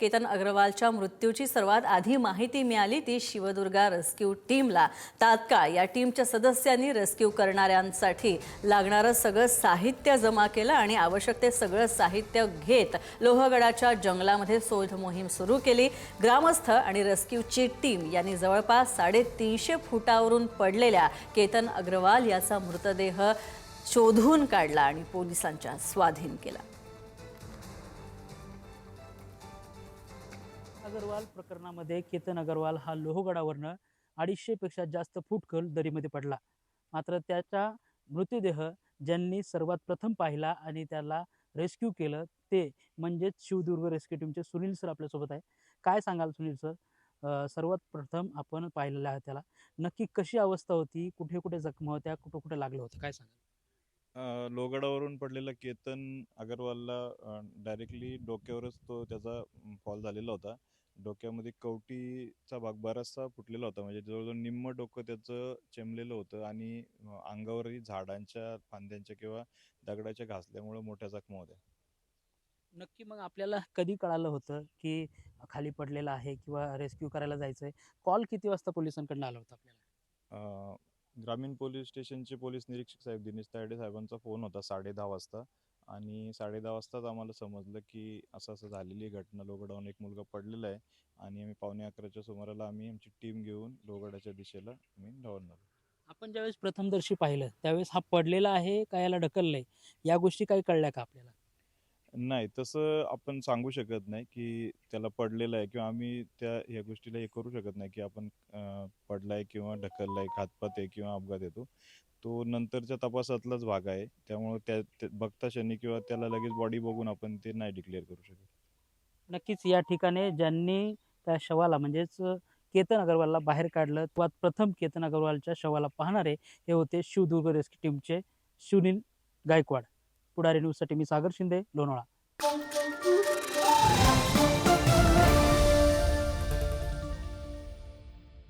केतन अग्रवालच्या मृत्यूची सर्वात आधी माहिती मिळाली ती शिवदुर्गा रेस्क्यू टीमला। तात्काळ या टीमच्या सदस्यांनी रेस्क्यू करणाऱ्यांसाठी लागणारं सगळं साहित्य जमा केलं आणि आवश्यक ते सगळं साहित्य घेत लोहगडाच्या जंगलामध्ये शोध मोहीम सुरू केली। ग्रामस्थ आणि रेस्क्यूची टीम यांनी जवळपास 350 फुटावरून पडलेल्या केतन अग्रवाल याचा मृतदेह शोधून काढला आणि पोलिसांच्या स्वाधीन केला। अग्रवाल प्रकरणामध्ये केतन अग्रवाल हा लोहगडावरनं 250 पेक्षा जास्त फूट खोल दरीमध्ये पडला। मात्र त्याचा मृतदेह ज्यांनी सर्वात प्रथम पाहिला आणि त्याला रेस्क्यू केलं ते म्हणजेच शिवदुर्ग रेस्क्यू टीमचे सुनील सर आपल्यासोबत आहे। काय सांगाल सुनील सर? सर्वात प्रथम आपण पाहिलेलं आहे त्याला, नक्की कशी अवस्था होती, कुठे कुठे जखमा होत्या, कुठे कुठे लागलं होतं, काय सांगाल? लोहगडावरून पडलेला केतन अगरवालला डायरेक्टली डोक्यावरच त्याचा फॉल झालेला होता। डोक्यामध्ये कवटीचा भाग बराचसा फुटलेला होता, म्हणजे जवळजवळ निम्म डोकं त्याचं चेंबलेलं होतं आणि अंगावरही झाडांच्या फांद्यांच्या किंवा दगडाच्या घासल्यामुळे मोठ्या जखमा होत्या। नक्की मग आपल्याला कधी कळालं होतं की खाली पडलेला आहे किंवा रेस्क्यू करायला जायचंय? कॉल किती वाजता पोलिसांकडून आला होता आपल्याला? अ, ग्रामीण पोलीस स्टेशनचे पोलीस निरीक्षक साहेब दिनेश तायडे साहेबांचा फोन होता 10:30 वाजता आणि 10:30 वाजताच आम्हाला समजलं की असं झालेली घटना, लोहगडावरून एक मुलगा पडलेला आहे आणि आम्ही 11:15च्या सुमाराला आमची टीम घेऊन लोहगडाच्या दिशेला आम्ही रवाना झालो। आपण ज्यावेळेस प्रथमदर्शी पाहिलं त्यावेळेस हा पडलेला आहे का याला ढकललंय, या गोष्टी काही कळल्या का आपल्याला? नाही, तसं आपण सांगू शकत नाही की त्याला पडलेलं आहे किंवा आम्ही ह्या गोष्टीला हे करू शकत नाही की आपण पडलाय किंवा ढकललाय, घातपात आहे किंवा अपघात आहे। तो नंतरच्या तपासातलाच भाग आहे, त्यामुळे बघता क्षणी किंवा त्याला लगेच बॉडी बघून आपण ते नाही डिक्लेअर करू शकत। नक्कीच या ठिकाणी ज्यांनी त्या शवाला म्हणजेच केतन अग्रवालला बाहेर काढलं, तेव्हा प्रथम केतन अग्रवालच्या शवाला पाहणारे हे होते शिवदुर्ग रेस्क्यू टीमचे सुनील गायकवाड। पुढारी न्यूजसाठी मी सागर शिंदे, लोणावळा।